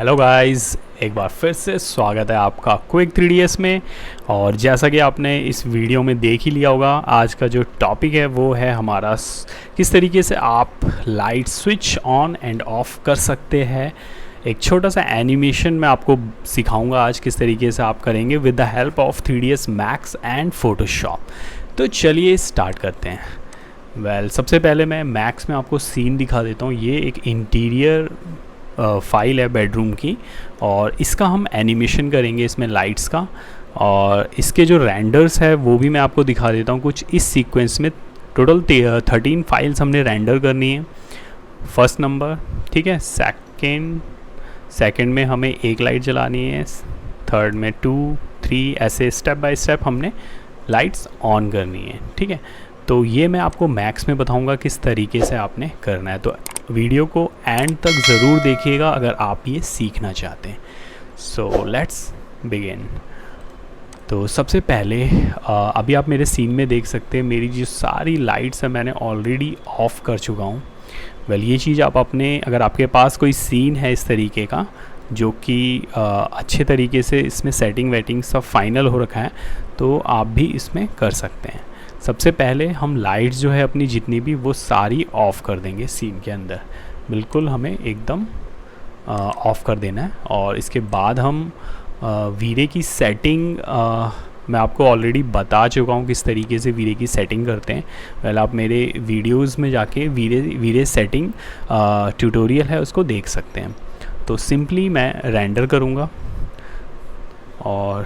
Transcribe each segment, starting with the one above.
Hello guys, एक बार फिर से स्वागत है आपका क्विक 3ds में। और जैसा कि आपने इस वीडियो में देख ही लिया होगा, आज का जो टॉपिक है वो है हमारा किस तरीके से आप light switch on end of कर सकते हैं। एक छोटा सा एनिमेशन मैं आपको सिखाऊंगा आज किस तरीके से आप करेंगे with the help of 3ds max and Photoshop. तो चलिए स्टार्ट करते हैं। सबसे पहले मैं मैक्स में आपको सीन दिखा देता हूँ। ये एक इंटीरियर फाइल है बेडरूम की, और इसका हम एनिमेशन करेंगे इसमें लाइट्स का, और इसके जो रेंडर्स है वो भी मैं आपको दिखा देता हूँ कुछ इस सीक्वेंस में। टोटल 13 फाइल्स हमने रेंडर करनी है। फर्स्ट नंबर, ठीक है, सेकंड में हमें एक लाइट जलानी है, थर्ड में 2 3 ऐसे स्टेप बाय स्टेप हमने लाइट्स ऑन करनी है, ठीक है। तो ये मैं आपको मैक्स में बताऊंगा किस तरीके से आपने करना है, तो वीडियो को एंड तक ज़रूर देखिएगा अगर आप ये सीखना चाहते हैं। So let's begin. तो सबसे पहले अभी आप मेरे सीन में देख सकते हैं मेरी जो सारी लाइट्स है मैंने ऑलरेडी ऑफ़ कर चुका हूँ। ये चीज़ आप अपने, अगर आपके पास कोई सीन है इस तरीके का जो कि अच्छे तरीके से इसमें सेटिंग वेटिंग सब फाइनल हो रखा है, तो आप भी इसमें कर सकते हैं। सबसे पहले हम लाइट्स जो है अपनी जितनी भी वो सारी ऑफ़ कर देंगे सीन के अंदर, बिल्कुल हमें एकदम ऑफ़ कर देना है। और इसके बाद हम वीरे की सेटिंग मैं आपको ऑलरेडी बता चुका हूँ किस तरीके से वीरे की सेटिंग करते हैं। आप मेरे वीडियोस में जाके वीरे सेटिंग ट्यूटोरियल है उसको देख सकते हैं। तो सिंपली मैं रेंडर करूँगा, और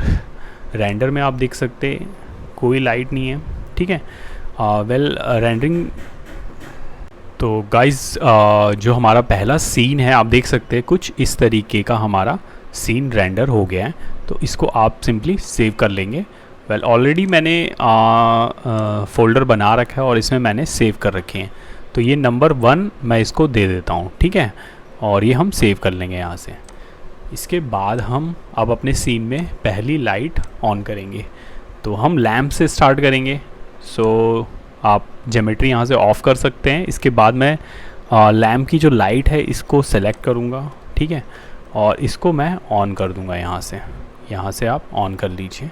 रेंडर में आप देख सकते कोई लाइट नहीं है, ठीक है। रेंडरिंग। तो गाइस जो हमारा पहला सीन है आप देख सकते हैं कुछ इस तरीके का हमारा सीन रेंडर हो गया है। तो इसको आप सिंपली सेव कर लेंगे। ऑलरेडी मैंने फ़ोल्डर बना रखा है और इसमें मैंने सेव कर रखे हैं। तो ये नंबर 1 मैं इसको दे देता हूँ, ठीक है, और ये हम सेव कर लेंगे यहाँ से। इसके बाद हम अब अपने सीन में पहली लाइट ऑन करेंगे। तो हम लैम्प से स्टार्ट करेंगे। आप ज्योमेट्री यहाँ से ऑफ़ कर सकते हैं। इसके बाद मैं लैम्प की जो लाइट है इसको सेलेक्ट करूँगा, ठीक है, और इसको मैं ऑन कर दूँगा यहाँ से आप ऑन कर लीजिए,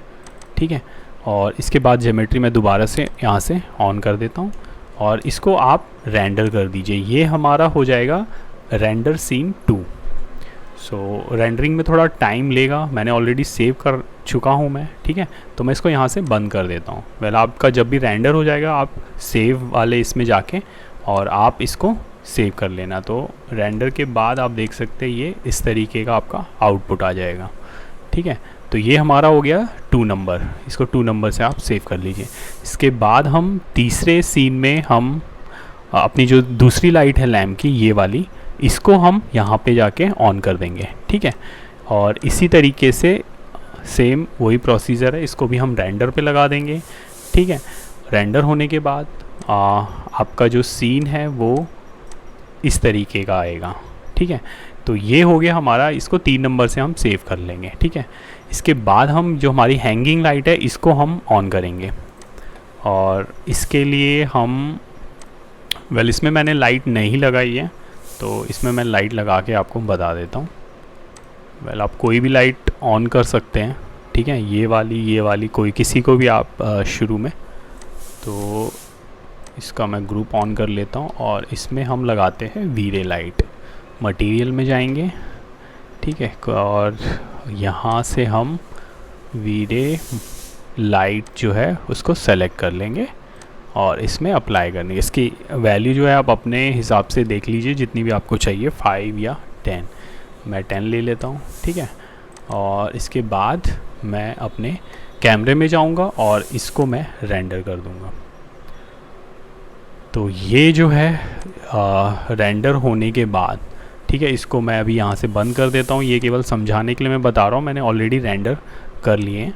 ठीक है। और इसके बाद ज्योमेट्री मैं दोबारा से यहाँ से ऑन कर देता हूँ, और इसको आप रेंडर कर दीजिए। ये हमारा हो जाएगा रेंडर सीन 2। रेंडरिंग में थोड़ा टाइम लेगा, मैंने ऑलरेडी सेव कर चुका हूँ मैं, ठीक है। तो मैं इसको यहाँ से बंद कर देता हूँ। आपका जब भी रेंडर हो जाएगा आप सेव वाले इसमें जाके और आप इसको सेव कर लेना। तो रेंडर के बाद आप देख सकते हैं ये इस तरीके का आपका आउटपुट आ जाएगा, ठीक है। तो ये हमारा हो गया 2 नंबर। इसको 2 नंबर से आप सेव कर लीजिए। इसके बाद हम तीसरे सीन में हम अपनी जो दूसरी लाइट है लैम्प की, ये वाली, इसको हम यहाँ पे जाके ऑन कर देंगे, ठीक है। और इसी तरीके से सेम वही प्रोसीजर है, इसको भी हम रेंडर पे लगा देंगे, ठीक है। रेंडर होने के बाद आपका जो सीन है वो इस तरीके का आएगा, ठीक है। तो ये हो गया हमारा, इसको 3 नंबर से हम सेव कर लेंगे, ठीक है। इसके बाद हम जो हमारी हैंगिंग लाइट है इसको हम ऑन करेंगे, और इसके लिए हम इसमें मैंने लाइट नहीं लगाई है, तो इसमें मैं लाइट लगा के आपको बता देता हूँ। आप कोई भी लाइट ऑन कर सकते हैं, ठीक है, ये वाली कोई किसी को भी आप शुरू में। तो इसका मैं ग्रुप ऑन कर लेता हूँ, और इसमें हम लगाते हैं वीरे लाइट। मटेरियल में जाएंगे, ठीक है, और यहाँ से हम वीरे लाइट जो है उसको सेलेक्ट कर लेंगे और इसमें अप्लाई करनी है। इसकी वैल्यू जो है आप अपने हिसाब से देख लीजिए, जितनी भी आपको चाहिए, 5 या 10। मैं 10 ले लेता हूँ, ठीक है। और इसके बाद मैं अपने कैमरे में जाऊँगा और इसको मैं रेंडर कर दूँगा। तो ये जो है रेंडर होने के बाद, ठीक है, इसको मैं अभी यहाँ से बंद कर देता हूँ। ये केवल समझाने के लिए मैं बता रहा हूँ, मैंने ऑलरेडी रेंडर कर लिए हैं।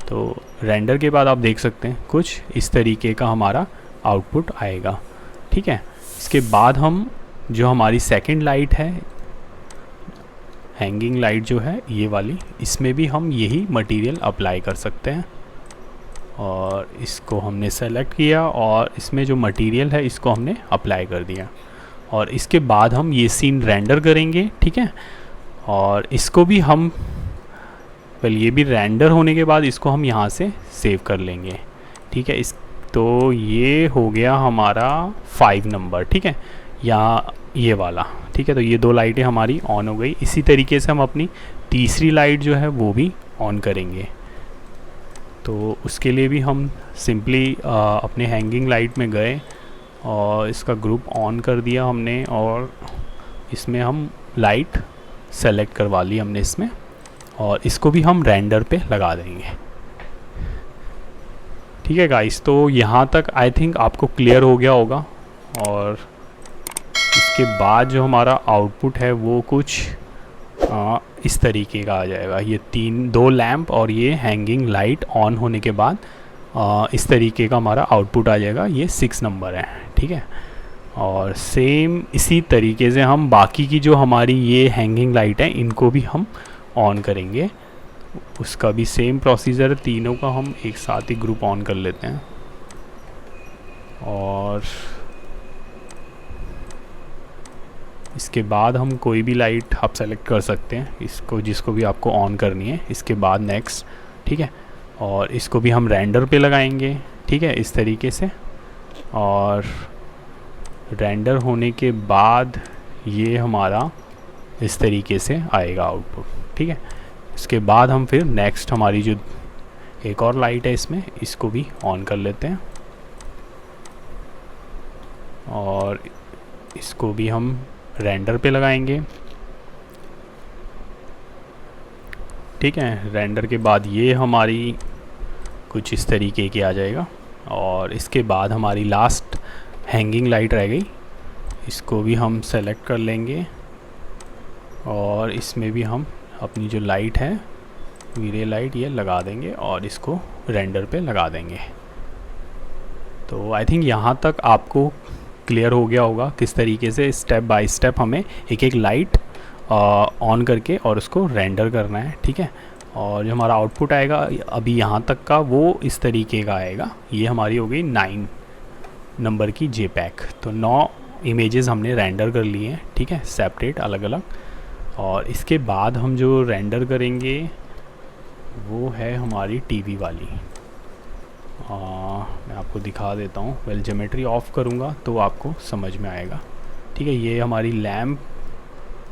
तो रेंडर के बाद आप देख सकते हैं कुछ इस तरीके का हमारा आउटपुट आएगा, ठीक है। इसके बाद हम जो हमारी सेकंड लाइट है, हैंगिंग लाइट जो है ये वाली, इसमें भी हम यही मटेरियल अप्लाई कर सकते हैं। और इसको हमने सेलेक्ट किया और इसमें जो मटेरियल है इसको हमने अप्लाई कर दिया, और इसके बाद हम ये सीन रेंडर करेंगे, ठीक है। और इसको भी हम ये भी रेंडर होने के बाद इसको हम यहाँ से सेव कर लेंगे, ठीक है। इस तो ये हो गया हमारा 5 नंबर, ठीक है, या ये वाला, ठीक है। तो ये 2 लाइटें हमारी ऑन हो गई। इसी तरीके से हम अपनी तीसरी लाइट जो है वो भी ऑन करेंगे। तो उसके लिए भी हम सिंपली अपने हैंगिंग लाइट में गए और इसका ग्रुप ऑन कर दिया हमने, और इसमें हम लाइट सेलेक्ट करवा ली हमने इसमें, और इसको भी हम रेंडर पे लगा देंगे, ठीक है गाइस। तो यहाँ तक आई थिंक आपको क्लियर हो गया होगा। और इसके बाद जो हमारा आउटपुट है वो कुछ इस तरीके का आ जाएगा। ये 2 लैंप और ये हैंगिंग लाइट ऑन होने के बाद इस तरीके का हमारा आउटपुट आ जाएगा। ये 6 नंबर है, ठीक है। और सेम इसी तरीके से हम बाकी की जो हमारी ये हैंगिंग लाइट है इनको भी हम ऑन करेंगे। उसका भी सेम प्रोसीजर है, तीनों का हम एक साथ ही ग्रुप ऑन कर लेते हैं। और इसके बाद हम कोई भी लाइट आप सेलेक्ट कर सकते हैं, इसको जिसको भी आपको ऑन करनी है। इसके बाद नेक्स्ट, ठीक है। और इसको भी हम रेंडर पे लगाएंगे, ठीक है, इस तरीके से। और रेंडर होने के बाद ये हमारा इस तरीके से आएगा आउटपुट, ठीक है। इसके बाद हम फिर नेक्स्ट हमारी जो एक और लाइट है इसमें, इसको भी ऑन कर लेते हैं और इसको भी हम रेंडर पे लगाएंगे, ठीक है। रेंडर के बाद ये हमारी कुछ इस तरीके की आ जाएगा। और इसके बाद हमारी लास्ट हैंगिंग लाइट रह गई, इसको भी हम सेलेक्ट कर लेंगे और इसमें भी हम अपनी जो लाइट है वीरे लाइट ये लगा देंगे और इसको रेंडर पे लगा देंगे। तो आई थिंक यहाँ तक आपको क्लियर हो गया होगा किस तरीके से स्टेप बाय स्टेप हमें एक एक लाइट ऑन करके और उसको रेंडर करना है, ठीक है। और जो हमारा आउटपुट आएगा अभी यहाँ तक का वो इस तरीके का आएगा। ये हमारी हो गई 9 नंबर की JPEG। तो 9 इमेजेस हमने रेंडर कर लिए हैं, ठीक है, सेपरेट अलग अलग। और इसके बाद हम जो रेंडर करेंगे वो है हमारी टीवी वाली। मैं आपको दिखा देता हूँ। ज्योमेट्री ऑफ करूँगा तो आपको समझ में आएगा, ठीक है। ये हमारी लैम्प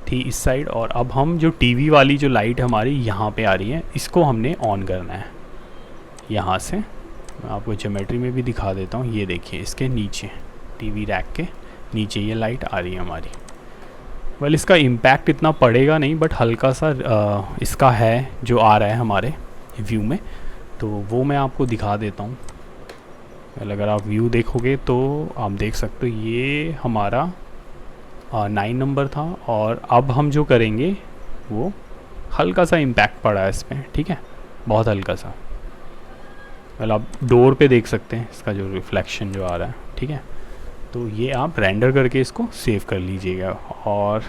थी इस साइड, और अब हम जो टीवी वाली जो लाइट हमारी यहाँ पे आ रही है इसको हमने ऑन करना है यहाँ से। मैं आपको ज्योमेट्री में भी दिखा देता हूँ। ये देखिए इसके नीचे टीवी रैक के नीचे ये लाइट आ रही है हमारी। इसका इम्पैक्ट इतना पड़ेगा नहीं, बट हल्का सा इसका है जो आ रहा है हमारे व्यू में, तो वो मैं आपको दिखा देता हूँ। अगर आप व्यू देखोगे तो आप देख सकते हो ये हमारा 9 नंबर था, और अब हम जो करेंगे वो हल्का सा इम्पैक्ट पड़ा है इस पर, ठीक है, बहुत हल्का सा। आप डोर पे देख सकते हैं इसका जो रिफ्लेक्शन जो आ रहा है, ठीक है। तो ये आप रेंडर करके इसको सेव कर लीजिएगा। और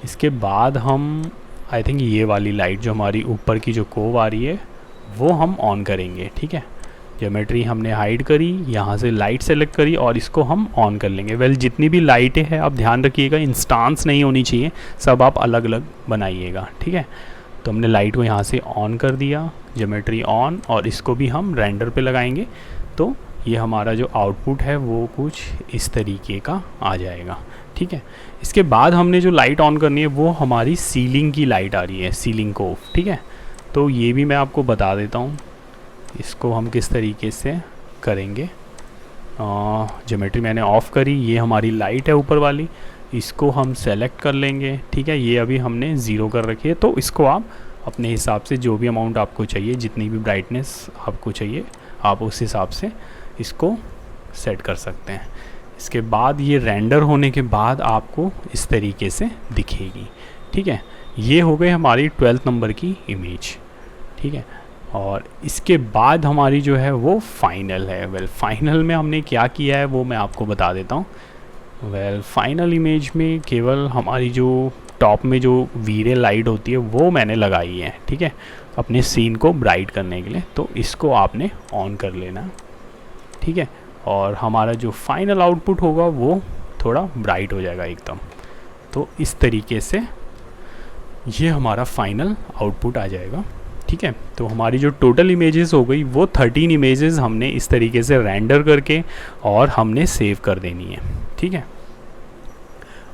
इसके बाद हम आई थिंक ये वाली लाइट जो हमारी ऊपर की जो कोव आ रही है वो हम ऑन करेंगे, ठीक है। ज्योमेट्री हमने हाइड करी, यहाँ से लाइट सेलेक्ट करी और इसको हम ऑन कर लेंगे। जितनी भी लाइटें हैं आप ध्यान रखिएगा इंस्टांस नहीं होनी चाहिए, सब आप अलग अलग बनाइएगा, ठीक है। तो हमने लाइट को यहाँ से ऑन कर दिया, ज्योमेट्री ऑन, और इसको भी हम रेंडर पे लगाएंगे। तो ये हमारा जो आउटपुट है वो कुछ इस तरीके का आ जाएगा, ठीक है। इसके बाद हमने जो लाइट ऑन करनी है वो हमारी सीलिंग की लाइट आ रही है, सीलिंग कोव, ठीक है। तो ये भी मैं आपको बता देता हूँ इसको हम किस तरीके से करेंगे। ज्योमेट्री मैंने ऑफ़ करी, ये हमारी लाइट है ऊपर वाली, इसको हम सेलेक्ट कर लेंगे, ठीक है। ये अभी हमने 0 कर रखी है, तो इसको आप अपने हिसाब से जो भी अमाउंट आपको चाहिए, जितनी भी ब्राइटनेस आपको चाहिए, आप उस हिसाब से इसको सेट कर सकते हैं। इसके बाद ये रेंडर होने के बाद आपको इस तरीके से दिखेगी, ठीक है। ये हो गई हमारी 12th नंबर की इमेज, ठीक है। और इसके बाद हमारी जो है वो फाइनल है। फाइनल में हमने क्या किया है वो मैं आपको बता देता हूँ। फाइनल इमेज में केवल हमारी जो टॉप में जो वीरे लाइट होती है वो मैंने लगाई है, ठीक है, अपने सीन को ब्राइट करने के लिए। तो इसको आपने ऑन कर लेना, ठीक है। और हमारा जो फाइनल आउटपुट होगा वो थोड़ा ब्राइट हो जाएगा एकदम। तो इस तरीके से ये हमारा फाइनल आउटपुट आ जाएगा। ठीक है, तो हमारी जो टोटल इमेजेस हो गई वो 13 इमेजेस हमने इस तरीके से रेंडर करके और हमने सेव कर देनी है। ठीक है,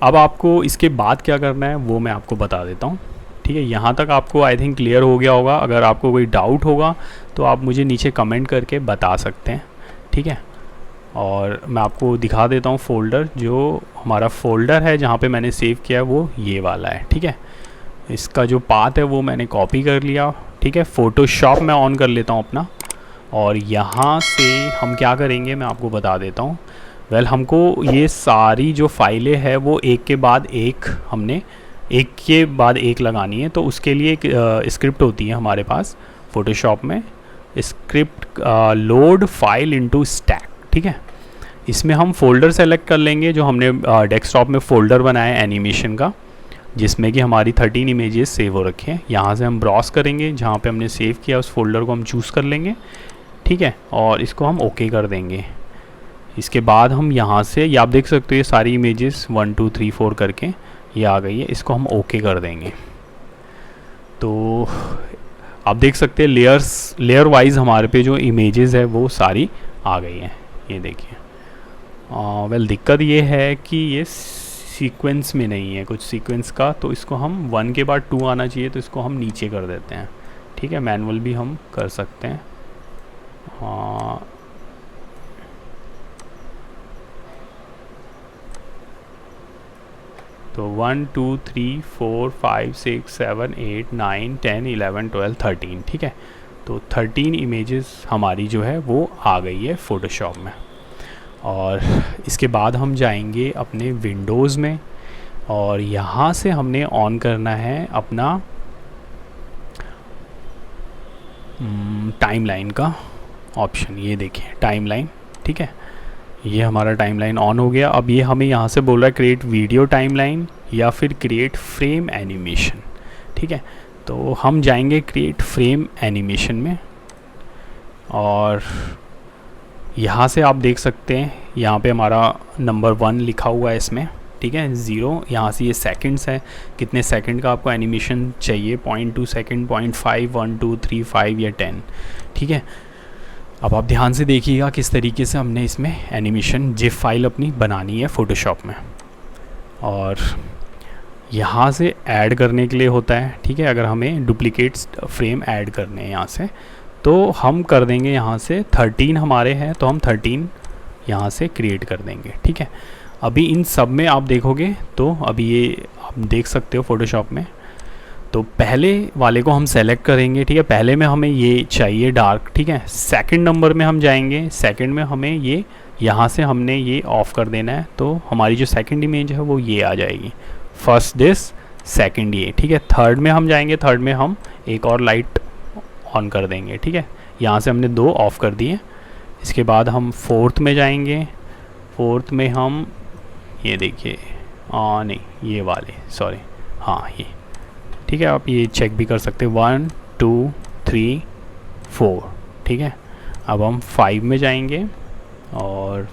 अब आपको इसके बाद क्या करना है वो मैं आपको बता देता हूँ। ठीक है, यहाँ तक आपको आई थिंक क्लियर हो गया होगा। अगर आपको कोई डाउट होगा तो आप मुझे नीचे कमेंट करके बता सकते हैं। ठीक है, और मैं आपको दिखा देता हूँ फ़ोल्डर, जो हमारा फ़ोल्डर है जहाँ पे मैंने सेव किया है वो ये वाला है। ठीक है, इसका जो पाथ है वो मैंने कॉपी कर लिया। ठीक है, फ़ोटोशॉप मैं ऑन कर लेता हूँ अपना, और यहाँ से हम क्या करेंगे मैं आपको बता देता हूँ। हमको ये सारी जो फाइलें हैं वो एक के बाद एक हमने एक के बाद एक लगानी है। तो उसके लिए एक स्क्रिप्ट होती है हमारे पास फ़ोटोशॉप में, script load file into stack. ठीक है, इसमें हम फ़ोल्डर सेलेक्ट कर लेंगे जो हमने डेस्कटॉप में फ़ोल्डर बनाया है एनिमेशन का, जिसमें कि हमारी 13 इमेजेस सेव हो रखे हैं। यहाँ से हम ब्राउज़ करेंगे, जहाँ पे हमने सेव किया उस फोल्डर को हम चूज़ कर लेंगे। ठीक है, और इसको हम ओके कर देंगे। इसके बाद हम यहाँ से ये आप देख सकते हो ये सारी इमेजेस 1 2 3 4 करके ये आ गई है, इसको हम ओके कर देंगे। तो आप देख सकते हैं लेयर वाइज हमारे पे जो इमेजेस है वो सारी आ गई हैं। ये देखिए। दिक्कत ये है कि ये सीक्वेंस में नहीं है कुछ सीक्वेंस का, तो इसको हम 1 के बाद 2 आना चाहिए, तो इसको हम नीचे कर देते हैं। ठीक है, मैनुअल भी हम कर सकते हैं। तो 1 2 3 4 5 6 7 8 9 10 11 12 13। ठीक है, तो 13 इमेजेस हमारी जो है वो आ गई है फ़ोटोशॉप में। और इसके बाद हम जाएंगे अपने विंडोज़ में, और यहाँ से हमने ऑन करना है अपना टाइमलाइन का ऑप्शन। ये देखिए टाइमलाइन। ठीक है, ये हमारा टाइमलाइन ऑन हो गया। अब ये हमें यहाँ से बोल रहा है क्रिएट वीडियो टाइमलाइन या फिर क्रिएट फ्रेम एनिमेशन। ठीक है, तो हम जाएंगे क्रिएट फ्रेम एनिमेशन में, और यहाँ से आप देख सकते हैं यहाँ पे हमारा नंबर 1 लिखा हुआ है इसमें। ठीक है, 0 यहाँ से ये सेकंड्स है, कितने सेकंड का आपको एनिमेशन चाहिए, 0.2 सेकंड, 0.5, 1 2 3 5 या 10। ठीक है, अब आप ध्यान से देखिएगा किस तरीके से हमने इसमें एनिमेशन जिप फाइल अपनी बनानी है फ़ोटोशॉप में। और यहाँ से ऐड करने के लिए होता है। ठीक है, अगर हमें डुप्लीकेट्स फ्रेम ऐड करने हैं यहाँ से, तो हम कर देंगे यहाँ से 13 हमारे हैं, तो हम 13 यहाँ से क्रिएट कर देंगे। ठीक है, अभी इन सब में आप देखोगे तो अभी ये आप देख सकते हो फ़ोटोशॉप में, तो पहले वाले को हम सेलेक्ट करेंगे। ठीक है, पहले में हमें ये चाहिए डार्क। ठीक है, सेकंड नंबर में हम जाएंगे, सेकंड में हमें ये यहाँ से हमने ये ऑफ़ कर देना है, तो हमारी जो सेकंड इमेज है वो ये आ जाएगी, फर्स्ट दिस सेकंड ये। ठीक है, थर्ड में हम जाएंगे, थर्ड में हम एक और लाइट ऑन कर देंगे। ठीक है, यहाँ से हमने 2 ऑफ़ कर दिए। इसके बाद हम फोर्थ में जाएंगे, फोर्थ में हम ये देखिए नहीं ये वाले सॉरी हाँ ये। ठीक है, आप ये चेक भी कर सकते हैं 1 2 3 4। ठीक है, अब हम 5 में जाएंगे, और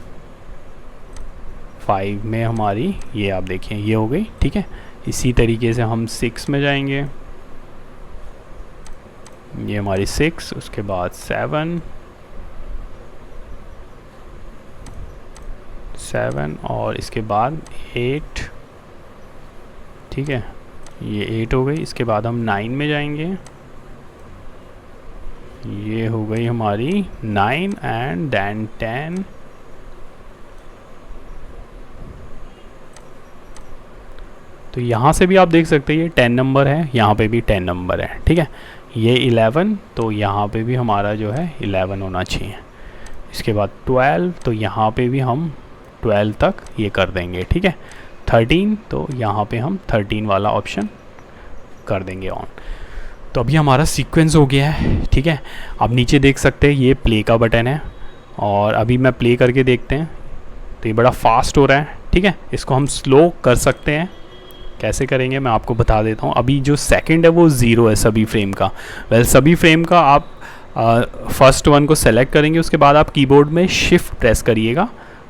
5 में हमारी ये आप देखें ये हो गई। ठीक है, इसी तरीके से हम 6 में जाएंगे, ये हमारी 6, उसके बाद 7 और इसके बाद 8। ठीक है, ये 8 हो गई। इसके बाद हम 9 में जाएंगे, ये हो गई हमारी 9 एंड देन 10। तो यहाँ से भी आप देख सकते हैं ये 10 नंबर है, यहाँ पे भी 10 नंबर है। ठीक है, ये 11, तो यहाँ पे भी हमारा जो है 11 होना चाहिए। इसके बाद 12, तो यहाँ पे भी हम 12 तक ये कर देंगे। ठीक है, 13, तो यहाँ पे हम 13 वाला ऑप्शन कर देंगे ऑन। तो अभी हमारा सीक्वेंस हो गया है। ठीक है, आप नीचे देख सकते हैं ये प्ले का बटन है, और अभी मैं प्ले करके देखते हैं तो ये बड़ा फास्ट हो रहा है। ठीक है, इसको हम स्लो कर सकते हैं, कैसे करेंगे मैं आपको बता देता हूँ। अभी जो सेकंड है वो 0 है सभी फ्रेम का। सभी फ्रेम का आप फर्स्ट वन को सेलेक्ट करेंगे, उसके बाद आप कीबोर्ड में शिफ्ट प्रेस करिएगा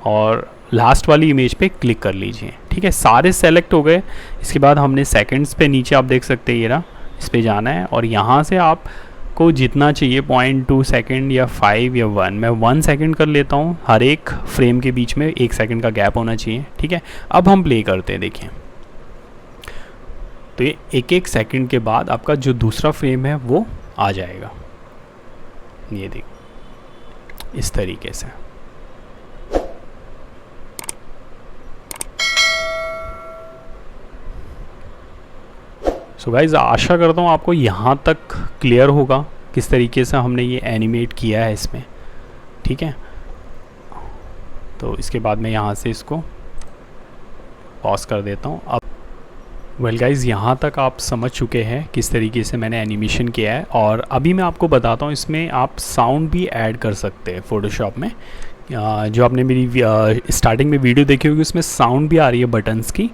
और लास्ट वाली इमेज पे क्लिक कर लीजिए। ठीक है, सारे सेलेक्ट हो गए। इसके बाद हमने सेकंड्स पे नीचे आप देख सकते हैं ये रहा, इस पे जाना है और यहाँ से आपको जितना चाहिए 0.2 सेकेंड या 5 या 1, मैं 1 सेकेंड कर लेता हूँ। हर एक फ्रेम के बीच में 1 सेकेंड का गैप होना चाहिए। ठीक है, अब हम प्ले करते हैं, देखिए तो ये 1-1 सेकेंड के बाद आपका जो दूसरा फ्रेम है वो आ जाएगा। ये देखिए इस तरीके से। सो गाइज, आशा करता हूँ आपको यहाँ तक क्लियर होगा किस तरीके से हमने ये एनिमेट किया है इसमें। ठीक है, तो इसके बाद मैं यहाँ से इसको पॉज कर देता हूँ। अब वेल गाइज, यहाँ तक आप समझ चुके हैं किस तरीके से मैंने एनिमेशन किया है। और अभी मैं आपको बताता हूँ इसमें आप साउंड भी ऐड कर सकते हैं फ़ोटोशॉप में। जो आपने मेरी स्टार्टिंग में वीडियो देखी होगी उसमें साउंड भी आ रही है बटन्स की,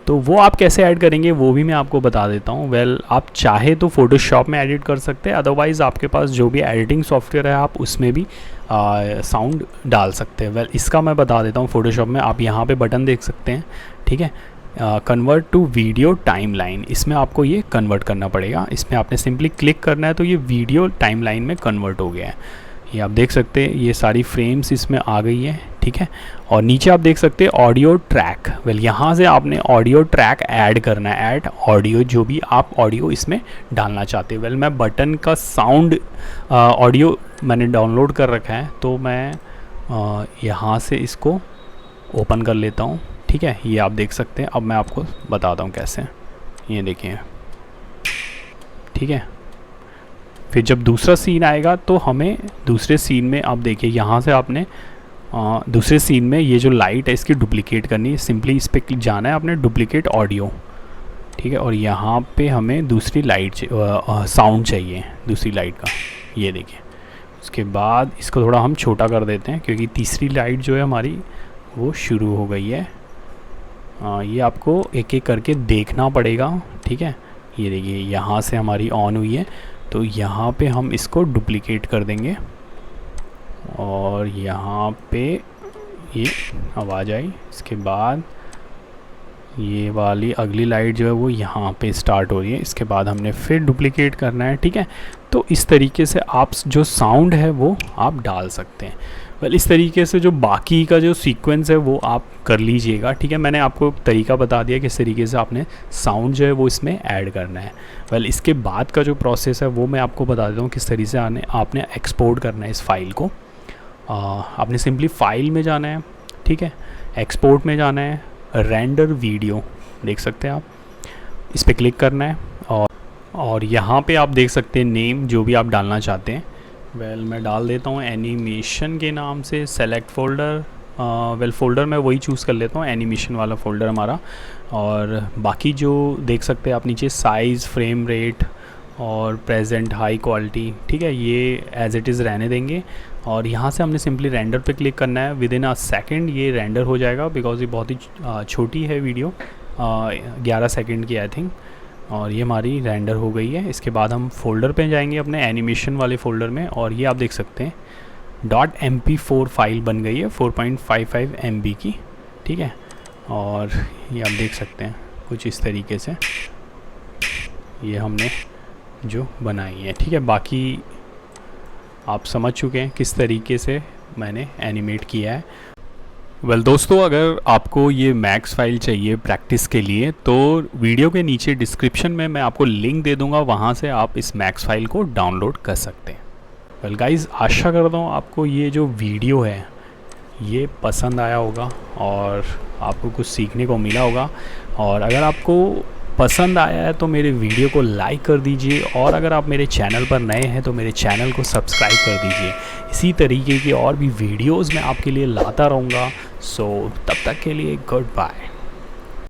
तो वो आप कैसे ऐड करेंगे वो भी मैं आपको बता देता हूँ। वेल आप चाहे तो फ़ोटोशॉप में एडिट कर सकते हैं, अदरवाइज़ आपके पास जो भी एडिटिंग सॉफ्टवेयर है आप उसमें भी साउंड डाल सकते हैं। वेल इसका मैं बता देता हूँ। फ़ोटोशॉप में आप यहाँ पे बटन देख सकते हैं, ठीक है, कन्वर्ट टू वीडियो टाइमलाइन, इसमें आपको ये कन्वर्ट करना पड़ेगा। इसमें आपने सिंपली क्लिक करना है तो ये वीडियो टाइमलाइन में कन्वर्ट हो गया है। ये आप देख सकते हैं ये सारी फ्रेम्स इसमें आ गई है। ठीक है, और नीचे आप देख सकते हैं ऑडियो ट्रैक। वेल यहाँ से आपने ऑडियो ट्रैक ऐड करना है, ऐड ऑडियो, जो भी आप ऑडियो इसमें डालना चाहते हैं। वेल मैं बटन का साउंड ऑडियो मैंने डाउनलोड कर रखा है, तो मैं यहाँ से इसको ओपन कर लेता हूँ। ठीक है, ये आप देख सकते हैं। अब मैं आपको बताता हूँ कैसे। ये देखिए, ठीक है, फिर जब दूसरा सीन आएगा तो हमें दूसरे सीन में आप देखिए यहाँ से आपने दूसरे सीन में ये जो लाइट है इसकी डुप्लिकेट करनी है। सिंपली इस पर जाना है आपने, डुप्लिकेट ऑडियो। ठीक है, और यहाँ पे हमें दूसरी लाइट साउंड चाहिए, दूसरी लाइट का। ये देखिए, उसके बाद इसको थोड़ा हम छोटा कर देते हैं क्योंकि तीसरी लाइट जो है हमारी वो शुरू हो गई है। ये आपको एक एक करके देखना पड़ेगा। ठीक है, ये देखिए यहाँ से हमारी ऑन हुई है, तो यहाँ पे हम इसको डुप्लिकेट कर देंगे और यहाँ पे ये आवाज़ आई। इसके बाद ये वाली अगली लाइट जो है वो यहाँ पे स्टार्ट हो रही है। इसके बाद हमने फिर डुप्लिकेट करना है। ठीक है, तो इस तरीके से आप जो साउंड है वो आप डाल सकते हैं। वेल इस तरीके से जो बाकी का जो सीक्वेंस है वो आप कर लीजिएगा। ठीक है, मैंने आपको तरीका बता दिया किस तरीके से आपने साउंड जो है वो इसमें ऐड करना है। वेल इसके बाद का जो प्रोसेस है वो मैं आपको बता देता हूँ किस तरीके से आपने एक्सपोर्ट करना है इस फाइल को। आपने सिंपली फाइल में जाना है। ठीक है, एक्सपोर्ट में जाना है, रेंडर वीडियो देख सकते हैं आप, इस पर क्लिक करना है और यहाँ पे आप देख सकते हैं नेम जो भी आप डालना चाहते हैं। वेल मैं डाल देता हूँ एनिमेशन के नाम से, सेलेक्ट फोल्डर। वेल फ़ोल्डर मैं वही चूज़ कर लेता हूँ, एनिमेशन वाला फ़ोल्डर हमारा। और बाकी जो देख सकते हैं आप नीचे साइज़, फ्रेम रेट और प्रेजेंट, हाई क्वालिटी, ठीक है, ये एज इट इज़ रहने देंगे। और यहाँ से हमने सिंपली रेंडर पे क्लिक करना है। विद इन अ सेकेंड ये रेंडर हो जाएगा बिकॉज ये बहुत ही छोटी है वीडियो, 11 सेकेंड की आई थिंक। और ये हमारी रेंडर हो गई है। इसके बाद हम फोल्डर पे जाएंगे अपने एनिमेशन वाले फ़ोल्डर में और ये आप देख सकते हैं .mp4 फाइल बन गई है 4.55 MB की। ठीक है, और ये आप देख सकते हैं कुछ इस तरीके से ये हमने जो बनाई है। ठीक है, बाकी आप समझ चुके हैं किस तरीके से मैंने एनिमेट किया है। वेल दोस्तों, अगर आपको ये मैक्स फाइल चाहिए प्रैक्टिस के लिए तो वीडियो के नीचे डिस्क्रिप्शन में मैं आपको लिंक दे दूंगा, वहाँ से आप इस मैक्स फाइल को डाउनलोड कर सकते हैं। वेल गाइस, आशा करता हूँ आपको ये जो वीडियो है ये पसंद आया होगा और आपको कुछ सीखने को मिला होगा। और अगर आपको पसंद आया है तो मेरे वीडियो को लाइक कर दीजिए और अगर आप मेरे चैनल पर नए हैं तो मेरे चैनल को सब्सक्राइब कर दीजिए। इसी तरीके की और भी वीडियोस मैं आपके लिए लाता रहूँगा। सो तब तक के लिए गुड बाय।